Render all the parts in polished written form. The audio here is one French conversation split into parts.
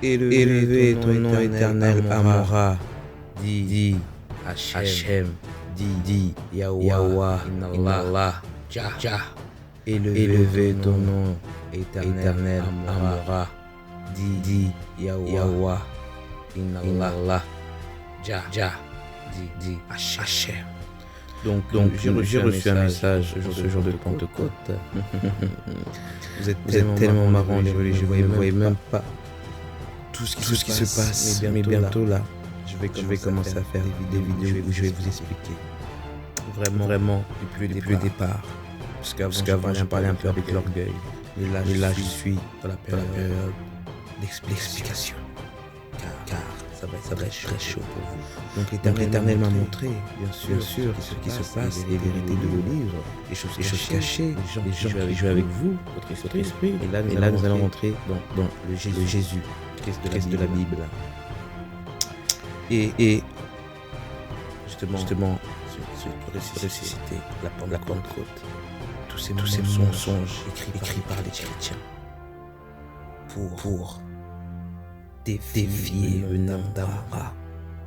Élevé ton nom éternel, Amora. Dit Hachem. Dit Yahweh, Inallah, Jah. Élevé ton nom éternel, Amora. Dit Yahweh, Inallah, Jah. Dit Hachem. Donc j'ai reçu un message ce jour de Pentecôte. Vous êtes tellement marrants les religieux, vous ne voyez même pas tout ce qui se passe. Mais bientôt là, je vais commencer à faire des vidéos où je vais vous expliquer vraiment depuis le départ. Parce qu'avant j'ai parlé un peu avec l'orgueil. Et là je suis dans la période d'explication. Car ça va être très chaud pour vous. Donc l'Éternel m'a montré, bien sûr, ce qui se passe, les vérités de vos livres, les choses cachées, les gens qui jouent avec vous, votre esprit. Et là nous allons rentrer dans le Jésus, Christ de la Bible. Et justement ce ressuscité, la Pentecôte, tous ces mensonges écrits par les chrétiens pour défier le nom d'Amora.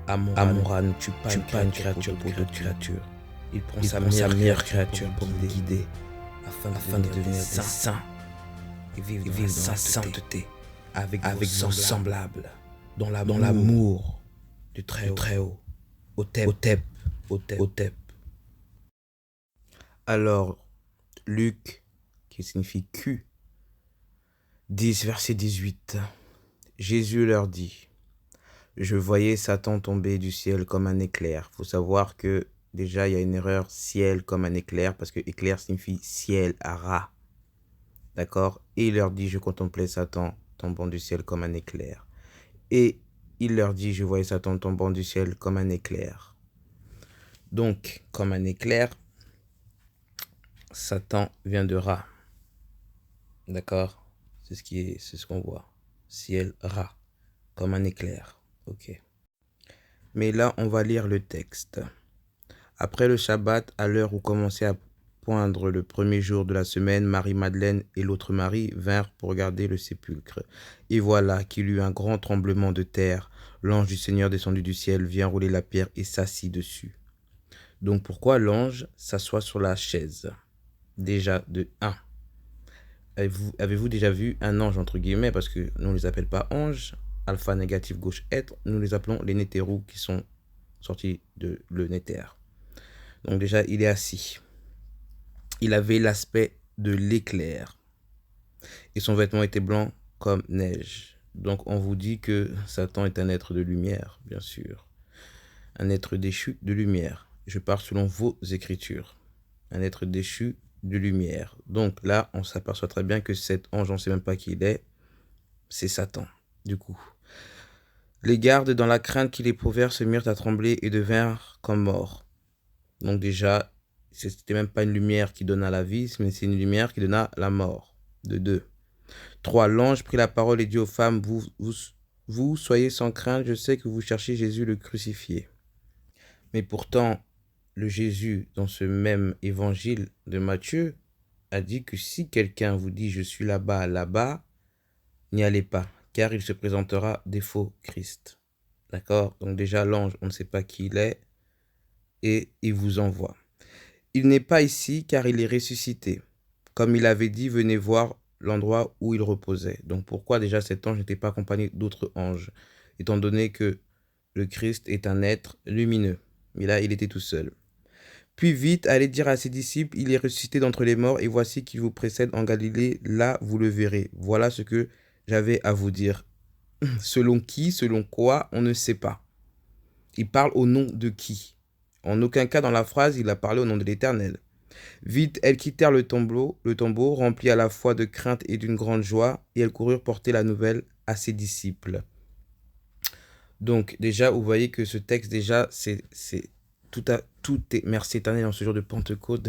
Amora ne tue pas une créature pour d'autres créatures. Il prend sa meilleure créature pour nous guider afin de devenir saints et vivre dans la sainteté avec vos semblables dans l'amour du Très-Haut. Otep. Alors, Luc, qui signifie Q, 10, verset 18. Jésus leur dit, « Je voyais Satan tomber du ciel comme un éclair. » Il faut savoir que déjà, il y a une erreur, ciel comme un éclair, parce que éclair signifie ciel, ara. D'accord? Et il leur dit, « Je contemplais Satan tombant du ciel comme un éclair. » Et il leur dit, « Je voyais Satan tombant du ciel comme un éclair. » Donc, comme un éclair, Satan vient de Ra. D'accord? C'est ce qu'on voit. Ciel, Ra, comme un éclair. Ok. Mais là, on va lire le texte. Après le Shabbat, à l'heure où commençait à poindre le premier jour de la semaine, Marie-Madeleine et l'autre Marie vinrent pour regarder le sépulcre. Et voilà qu'il y eut un grand tremblement de terre. L'ange du Seigneur descendu du ciel vient rouler la pierre et s'assit dessus. Donc pourquoi l'ange s'assoit sur la chaise? Déjà de 1. Avez-vous déjà vu un ange, entre guillemets, parce que nous ne les appelle pas anges, alpha, négatif, gauche, être, nous les appelons les nétérous qui sont sortis de le néther. Donc déjà, il est assis. Il avait l'aspect de l'éclair. Et son vêtement était blanc comme neige. Donc on vous dit que Satan est un être de lumière, bien sûr. Un être déchu de lumière. Je parle selon vos écritures. Un être déchu de lumière. Donc là, on s'aperçoit très bien que cet ange, on ne sait même pas qui il est. C'est Satan, du coup. Les gardes, dans la crainte qu'il éprouvèrent, se mirent à trembler et devinrent comme morts. Donc déjà, c'était même pas une lumière qui donna la vie, mais c'est une lumière qui donna la mort. De 2. 3. L'ange prit la parole et dit aux femmes, vous soyez sans crainte, je sais que vous cherchez Jésus le crucifié. Mais pourtant, le Jésus, dans ce même évangile de Matthieu, a dit que si quelqu'un vous dit « je suis là-bas », n'y allez pas, car il se présentera des faux Christ. D'accord? Donc déjà, l'ange, on ne sait pas qui il est, et il vous envoie. Il n'est pas ici, car il est ressuscité. Comme il avait dit, venez voir l'endroit où il reposait. Donc pourquoi déjà cet ange n'était pas accompagné d'autres anges, étant donné que le Christ est un être lumineux. Mais là, il était tout seul. Puis vite, allez dire à ses disciples, il est ressuscité d'entre les morts, et voici qu'il vous précède en Galilée, là vous le verrez. Voilà ce que j'avais à vous dire. Selon qui, selon quoi, on ne sait pas. Il parle au nom de qui? En aucun cas dans la phrase, il a parlé au nom de l'Éternel. Vite, elles quittèrent le tombeau, rempli à la fois de crainte et d'une grande joie, et elles coururent porter la nouvelle à ses disciples. Donc déjà, vous voyez que ce texte, déjà, c'est tout est merci éternel en ce jour de Pentecôte,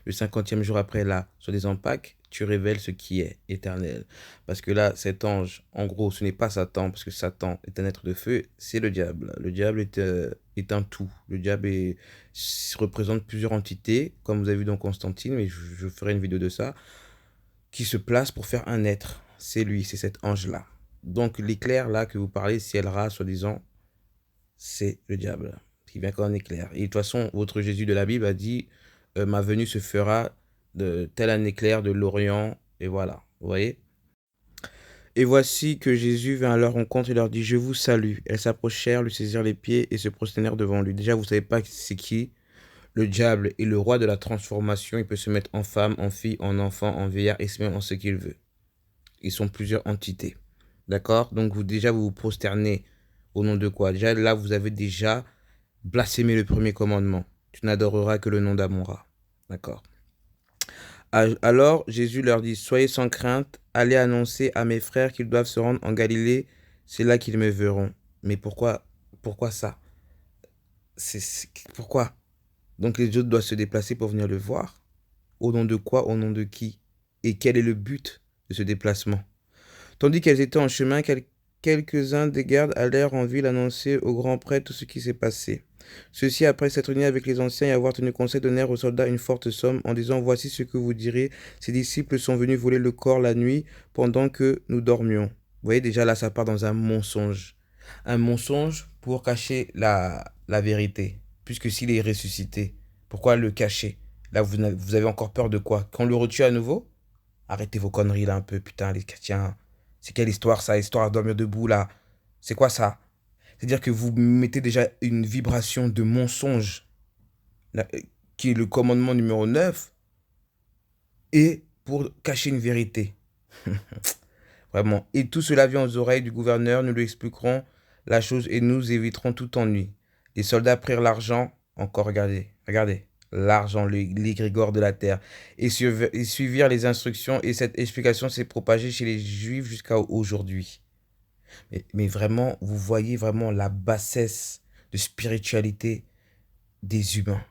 le 50e jour après la soi-disant Pâques, tu révèles ce qui est éternel. Parce que là, cet ange, en gros, ce n'est pas Satan, parce que Satan est un être de feu, c'est le diable. Le diable est un tout. Le diable représente plusieurs entités, comme vous avez vu dans Constantine, mais je ferai une vidéo de ça, qui se place pour faire un être. C'est lui, c'est cet ange-là. Donc l'éclair là que vous parlez, ciel ras, soi-disant, c'est le diable qui vient comme un éclair. Et de toute façon, votre Jésus de la Bible a dit, ma venue se fera de tel un éclair de l'Orient. Et voilà, vous voyez. Et voici que Jésus vint à leur rencontre et leur dit, je vous salue. Elles s'approchèrent, lui saisirent les pieds et se prosternèrent devant lui. Déjà, vous savez pas c'est qui. Le diable est le roi de la transformation. Il peut se mettre en femme, en fille, en enfant, en vieillard et se mettre en ce qu'il veut. Ils sont plusieurs entités. D'accord? Donc déjà, vous vous prosternez au nom de quoi? Déjà, là, vous avez déjà blasphémé le premier commandement. Tu n'adoreras que le nom d'Amon-Ra. D'accord? Alors Jésus leur dit, soyez sans crainte, allez annoncer à mes frères qu'ils doivent se rendre en Galilée, c'est là qu'ils me verront. Mais pourquoi ça? Pourquoi? Donc les autres doivent se déplacer pour venir le voir. Au nom de quoi? Au nom de qui? Et quel est le but de ce déplacement? Tandis qu'elles étaient en chemin, quelques-uns des gardes allèrent en ville annoncer au grand prêtre tout ce qui s'est passé. Ceux-ci, après s'être unis avec les anciens et avoir tenu conseil, donnèrent aux soldats une forte somme en disant, voici ce que vous direz, ces disciples sont venus voler le corps la nuit pendant que nous dormions. Vous voyez, déjà là, ça part dans un mensonge. Un mensonge pour cacher la vérité. Puisque s'il est ressuscité, pourquoi le cacher? Là, vous avez encore peur de quoi? Qu'on le retue à nouveau? Arrêtez vos conneries là un peu, putain, les chrétiens. C'est quelle histoire ça? Histoire à dormir debout là? C'est quoi ça? C'est-à-dire que vous mettez déjà une vibration de mensonge, là, qui est le commandement numéro 9, et pour cacher une vérité. Vraiment. Et tout cela vient aux oreilles du gouverneur, nous lui expliquerons la chose et nous éviterons tout ennui. Les soldats prirent l'argent, encore regardez, l'argent, l'égrégore de la terre, et suivirent les instructions, et cette explication s'est propagée chez les Juifs jusqu'à aujourd'hui. Mais vraiment, vous voyez vraiment la bassesse de spiritualité des humains.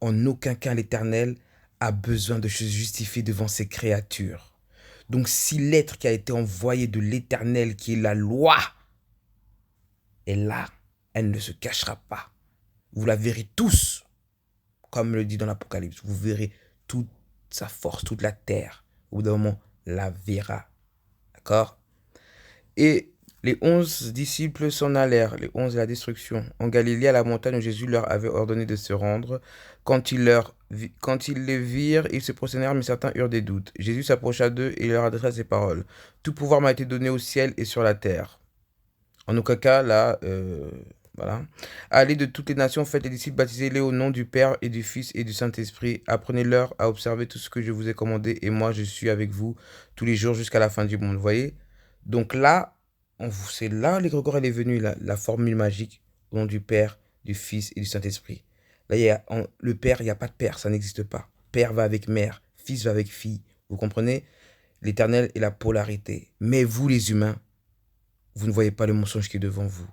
En aucun cas l'Éternel a besoin de se justifier devant ses créatures. Donc si l'être qui a été envoyé de l'Éternel, qui est la loi, est là, elle ne se cachera pas. Vous la verrez tous, comme le dit dans l'Apocalypse. Vous verrez toute sa force, toute la terre. Au bout d'un moment, la verra. D'accord? Et les 11 disciples s'en allèrent, les 11 de la destruction, en Galilée, à la montagne où Jésus leur avait ordonné de se rendre. Quand ils les virent, ils se prosternèrent, mais certains eurent des doutes. Jésus s'approcha d'eux et leur adressa ces paroles. Tout pouvoir m'a été donné au ciel et sur la terre. En aucun cas, là, voilà. Allez de toutes les nations, faites les disciples, baptisez-les au nom du Père et du Fils et du Saint-Esprit. Apprenez-leur à observer tout ce que je vous ai commandé, et moi, je suis avec vous tous les jours jusqu'à la fin du monde. Vous voyez? Donc là, c'est là l'égrégore elle est venue, la formule magique au nom du Père, du Fils et du Saint-Esprit. Là, le Père, il n'y a pas de Père, ça n'existe pas. Père va avec mère, Fils va avec fille. Vous comprenez? L'Éternel est la polarité. Mais vous, les humains, vous ne voyez pas le mensonge qui est devant vous.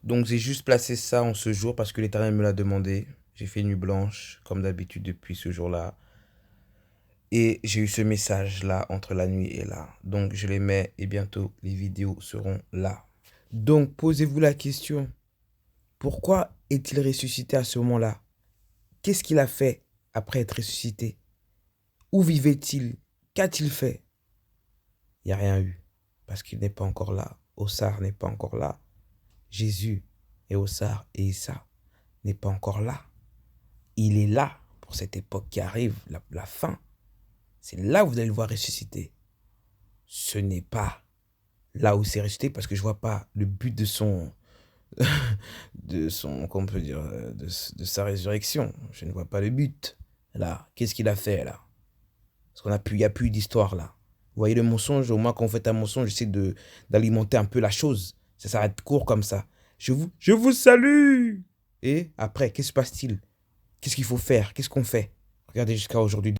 Donc j'ai juste placé ça en ce jour parce que l'Éternel me l'a demandé. J'ai fait nuit blanche, comme d'habitude depuis ce jour-là. Et j'ai eu ce message-là entre la nuit et là. Donc je les mets et bientôt les vidéos seront là. Donc posez-vous la question. Pourquoi est-il ressuscité à ce moment-là? Qu'est-ce qu'il a fait après être ressuscité? Où vivait-il? Qu'a-t-il fait? Il n'y a rien eu. Parce qu'il n'est pas encore là. Ossar n'est pas encore là. Jésus et Ossar et Issa n'est pas encore là. Il est là pour cette époque qui arrive, la fin. C'est là où vous allez le voir ressusciter. Ce n'est pas là où c'est ressuscité parce que je ne vois pas le but de son, comment on peut dire, de sa résurrection. Je ne vois pas le but. Là, qu'est-ce qu'il a fait là? Parce qu'il n'y a plus d'histoire là. Vous voyez le mensonge, au moins quand on fait un mensonge, j'essaie d'alimenter un peu la chose. Ça s'arrête court comme ça. Je vous salue. Et après, qu'est-ce qui se passe-t-il? Qu'est-ce qu'il faut faire? Qu'est-ce qu'on fait? Regardez jusqu'à aujourd'hui.